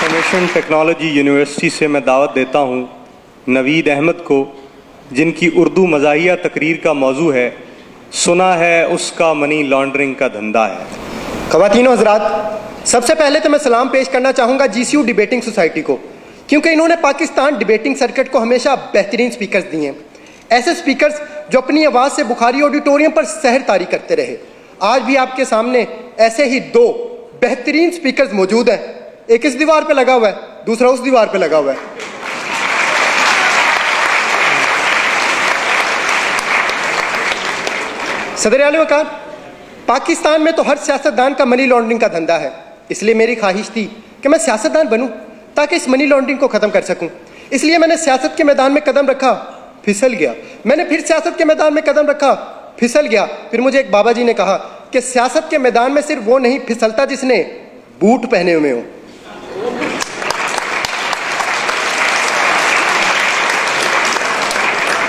Information technology university से मैं दावत देता हूँ नवीद अहमद को, जिनकी उर्दू मज़ाहिया तकरीर का मौजू है सुना है उसका मनी लॉन्ड्रिंग का धंधा है। ख़वातीन हज़रात, सबसे पहले तो मैं सलाम पेश करना चाहूँगा GCU डिबेटिंग सोसाइटी को, क्योंकि इन्होंने पाकिस्तान डिबेटिंग सर्किट को हमेशा बेहतरीन स्पीकर्स दिए हैं। ऐसे स्पीकर्स जो अपनी आवाज़ से बुखारी ऑडिटोरियम पर सहर तारी करते रहे। आज भी आपके सामने ऐसे ही दो बेहतरीन स्पीकर्स मौजूद हैं। एक इस दीवार पे लगा हुआ है, दूसरा उस दीवार पे लगा हुआ है। सदर आला वकार, पाकिस्तान में तो हर सियासतदान का मनी लॉन्ड्रिंग का धंधा है, इसलिए मेरी ख्वाहिश थी कि मैं सियासतदान बनूं ताकि इस मनी लॉन्ड्रिंग को ख़त्म कर सकूं। इसलिए मैंने सियासत के मैदान में कदम रखा, फिसल गया। मैंने फिर सियासत के मैदान में कदम रखा, फिसल गया। फिर मुझे एक बाबा जी ने कहा कि सियासत के मैदान में सिर्फ वो नहीं फिसलता जिसने बूट पहने हुए हो।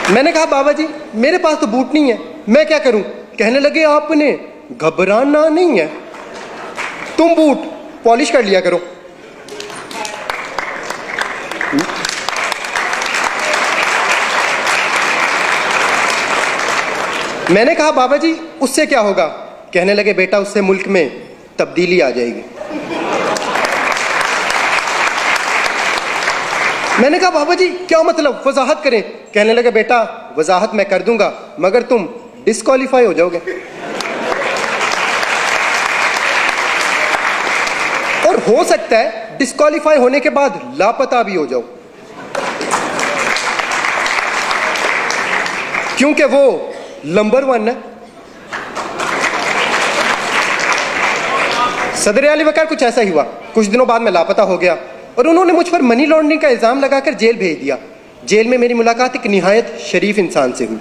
मैंने कहा बाबा जी मेरे पास तो बूट नहीं है, मैं क्या करूं? कहने लगे आपने घबराना नहीं है, तुम बूट पॉलिश कर लिया करो। मैंने कहा बाबा जी उससे क्या होगा? कहने लगे बेटा उससे मुल्क में तब्दीली आ जाएगी। मैंने कहा बाबा जी क्या मतलब, वजाहत करें। कहने लगे बेटा वजाहत मैं कर दूंगा मगर तुम डिस्क्वालीफाई हो जाओगे, और हो सकता है डिस्क्वालीफाई होने के बाद लापता भी हो जाओ, क्योंकि वो नंबर 1 है। सदर आली वकार कुछ ऐसा ही हुआ। कुछ दिनों बाद मैं लापता हो गया और उन्होंने मुझ पर मनी लॉन्ड्रिंग का इल्जाम लगाकर जेल भेज दिया। जेल में मेरी मुलाकात एक निहायत शरीफ इंसान से हुई।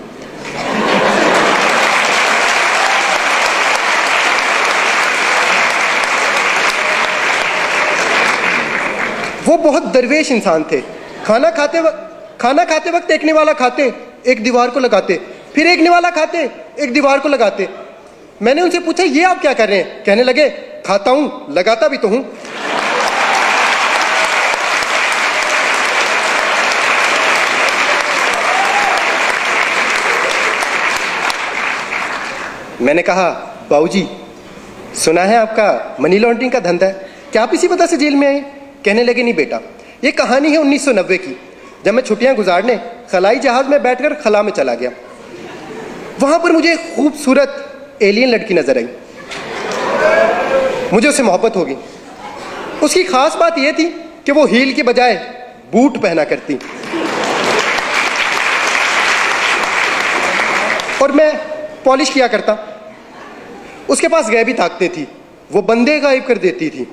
वो बहुत दरवेश इंसान थे। खाना खाते वक्त एक निवाला खाते, एक दीवार को लगाते, फिर एक निवाला खाते, एक दीवार को लगाते। मैंने उनसे पूछा ये आप क्या कर रहे हैं? कहने लगे खाता हूं लगाता भी तो हूं। मैंने कहा बाबूजी सुना है आपका मनी लॉन्ड्रिंग का धंधा है, क्या आप इसी वजह से जेल में आए? कहने लगे नहीं बेटा, ये कहानी है 1990 की, जब मैं छुट्टियां गुजारने खलाई जहाज में बैठकर खला में चला गया। वहां पर मुझे एक खूबसूरत एलियन लड़की नजर आई। मुझे उससे मोहब्बत हो गई। उसकी खास बात यह थी कि वो हील के बजाय बूट पहना करती, और मैं पॉलिश किया करता। उसके पास गैबी ताकतें थी, वो बंदे गायब कर देती थी।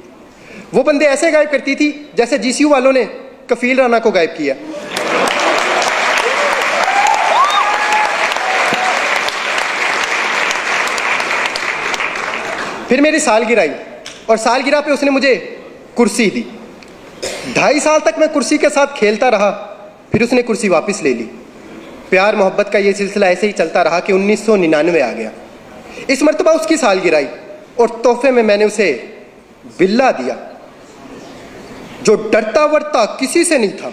वो बंदे ऐसे गायब करती थी जैसे GCU वालों ने कफील राना को गायब किया। फिर मेरी सालगिरह आई और सालगिरह पे उसने मुझे कुर्सी दी। 2.5 साल तक मैं कुर्सी के साथ खेलता रहा, फिर उसने कुर्सी वापस ले ली। प्यार मोहब्बत का ये सिलसिला ऐसे ही चलता रहा कि 1999 आ गया। इस मर्तबा उसकी सालगिरह आई और तोहफे में मैंने उसे बिल्ला दिया जो डरता वरता किसी से नहीं था।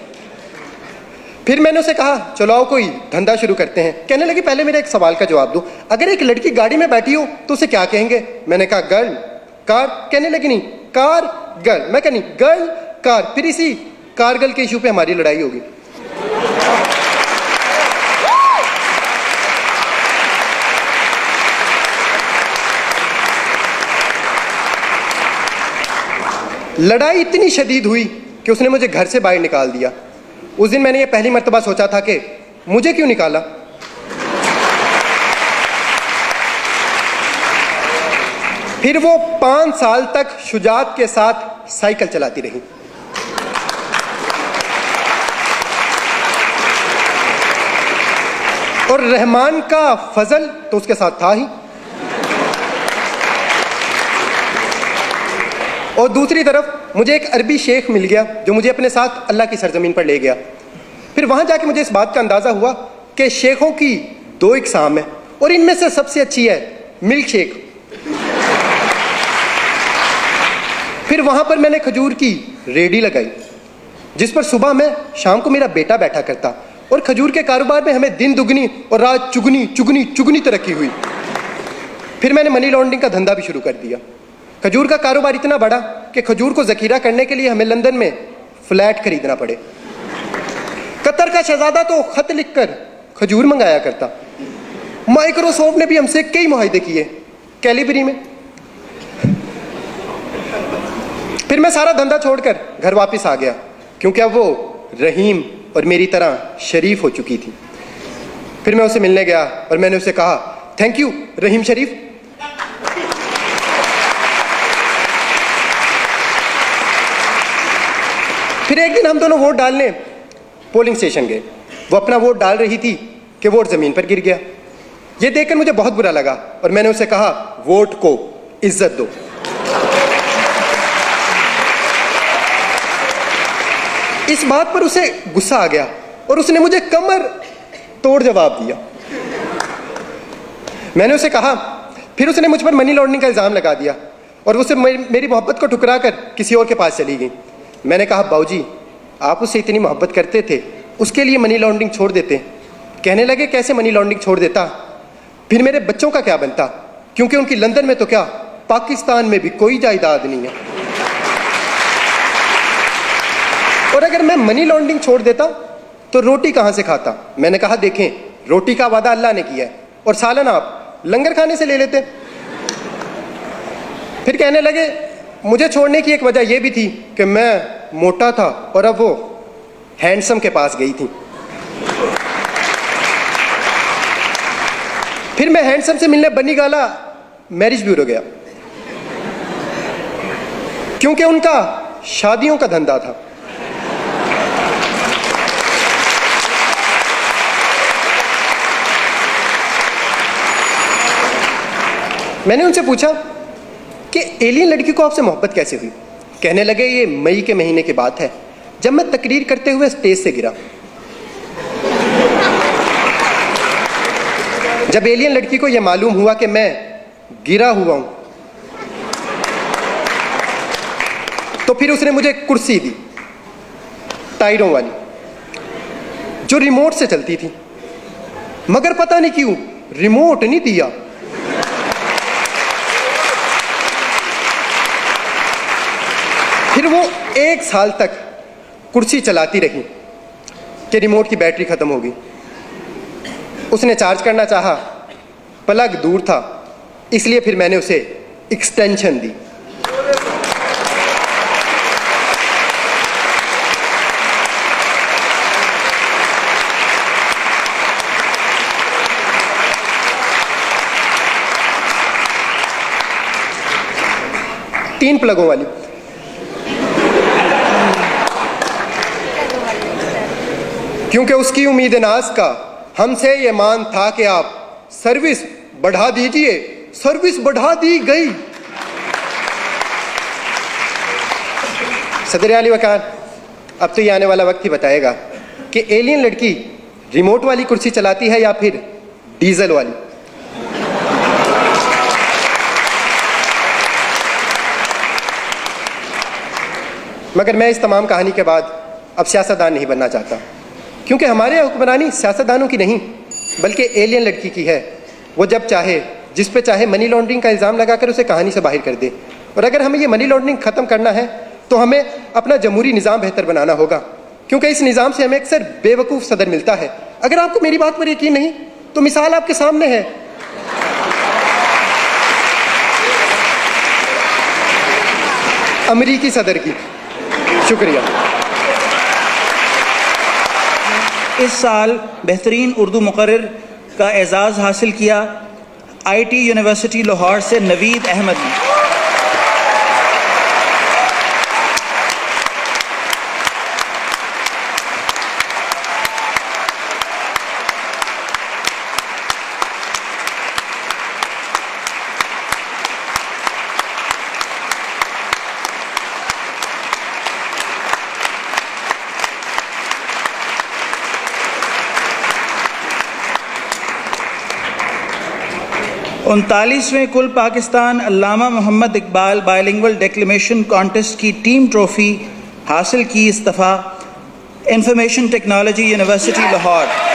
फिर मैंने उसे कहा चलो आओ कोई धंधा शुरू करते हैं। कहने लगी पहले मेरे एक सवाल का जवाब दो, अगर एक लड़की गाड़ी में बैठी हो तो उसे क्या कहेंगे? मैंने कहा गर्ल कार। कहने लगी नहीं कार गर्ल। मैं कहा नहीं गर्ल कार। फिर इसी कारगिल के इशू पे हमारी लड़ाई होगी। लड़ाई इतनी शदीद हुई कि उसने मुझे घर से बाहर निकाल दिया। उस दिन मैंने ये पहली मर्तबा सोचा था कि मुझे क्यों निकाला। फिर वो 5 साल तक शुजात के साथ साइकिल चलाती रही। और रहमान का फजल तो उसके साथ था ही। और दूसरी तरफ मुझे एक अरबी शेख मिल गया जो मुझे अपने साथ अल्लाह की सरजमीन पर ले गया। फिर वहां जाके मुझे इस बात का अंदाजा हुआ कि शेखों की 2 इकसाम है और इनमें से सबसे अच्छी है मिल्क शेक। फिर वहां पर मैंने खजूर की रेडी लगाई, जिस पर सुबह में शाम को मेरा बेटा बैठा करता, और खजूर के कारोबार में हमें दिन दुगनी और रात चुगनी चुगनी चुगनी तरक्की हुई। फिर मैंने मनी लॉन्ड्रिंग का धंधा भी शुरू कर दिया। खजूर का कारोबार इतना बढ़ा कि खजूर को जखीरा करने के लिए हमें लंदन में फ्लैट खरीदना पड़े। कतर का शहजादा तो खत लिखकर खजूर मंगाया करता। माइक्रोसॉफ्ट ने भी हमसे कई मुआहदे किए कैलिबरी में। फिर मैं सारा धंधा छोड़कर घर वापस आ गया, क्योंकि अब वो रहीम और मेरी तरह शरीफ हो चुकी थी। फिर मैं उसे मिलने गया और मैंने उसे कहा, थैंक यू रहीम शरीफ। फिर एक दिन हम दोनों वोट डालने पोलिंग स्टेशन गए। वो अपना वोट डाल रही थी कि वोट जमीन पर गिर गया। ये देखकर मुझे बहुत बुरा लगा और मैंने उसे कहा, वोट को इज्जत दो। इस बात पर उसे गुस्सा आ गया और उसने मुझे कमर तोड़ जवाब दिया। मैंने उसे कहा, फिर उसने मुझ पर मनी लॉन्ड्रिंग का इल्जाम लगा दिया और उसे मेरी मोहब्बत को ठुकरा कर किसी और के पास चली गई। मैंने कहा, बाबूजी आप उससे इतनी मोहब्बत करते थे, उसके लिए मनी लॉन्ड्रिंग छोड़ देते। कहने लगे, कैसे मनी लॉन्ड्रिंग छोड़ देता, फिर मेरे बच्चों का क्या बनता, क्योंकि उनकी लंदन में तो क्या पाकिस्तान में भी कोई जायदाद नहीं है। और अगर मैं मनी लॉन्ड्रिंग छोड़ देता तो रोटी कहां से खाता। मैंने कहा, देखें रोटी का वादा अल्लाह ने किया है और सालन आप लंगर खाने से ले लेते। फिर कहने लगे, मुझे छोड़ने की एक वजह यह भी थी कि मैं मोटा था और अब वो हैंडसम के पास गई थी। फिर मैं हैंडसम से मिलने बनी गाला मैरिज ब्यूरो गया, क्योंकि उनका शादियों का धंधा था। मैंने उनसे पूछा कि एलियन लड़की को आपसे मोहब्बत कैसे हुई। कहने लगे, ये मई के महीने की बात है, जब मैं तकरीर करते हुए स्टेज से गिरा। जब एलियन लड़की को यह मालूम हुआ कि मैं गिरा हुआ हूं, तो फिर उसने मुझे कुर्सी दी, टायरों वाली, जो रिमोट से चलती थी। मगर पता नहीं क्यों रिमोट नहीं दिया। फिर वो 1 साल तक कुर्सी चलाती रही कि रिमोट की बैटरी खत्म हो गई। उसने चार्ज करना चाहा, प्लग दूर था, इसलिए फिर मैंने उसे एक्सटेंशन दी। तीन प्लगों वाली। क्योंकि उसकी उम्मीद नाज का हमसे ये मान था कि आप सर्विस बढ़ा दीजिए, सर्विस बढ़ा दी गई। सदर आली वकार, अब तो ये आने वाला वक्त ही बताएगा कि एलियन लड़की रिमोट वाली कुर्सी चलाती है या फिर डीजल वाली। मगर मैं इस तमाम कहानी के बाद अब सियासतदान नहीं बनना चाहता, क्योंकि हमारे हुक्मरानी सियासतदानों की नहीं बल्कि एलियन लड़की की है। वो जब चाहे जिस पे चाहे मनी लॉन्ड्रिंग का इल्ज़ाम लगाकर उसे कहानी से बाहर कर दे। और अगर हमें ये मनी लॉन्ड्रिंग ख़त्म करना है तो हमें अपना जमहूरी निज़ाम बेहतर बनाना होगा, क्योंकि इस निज़ाम से हमें अक्सर बेवकूफ़ सदर मिलता है। अगर आपको मेरी बात पर यकीन नहीं तो मिसाल आपके सामने है। अमरीकी सदर की। शुक्रिया। इस साल बेहतरीन उर्दू मुक़र्रिर का एजाज़ हासिल किया IT यूनिवर्सिटी लाहौर से नवीद अहमद ने। उनतालीसवें कुल पाकिस्तान अल्लामा Mohammad Iqbal bilingual declamation contest की टीम ट्रॉफी हासिल की इस दफ़ा इंफॉर्मेशन टेक्नोलॉजी यूनिवर्सिटी लाहौर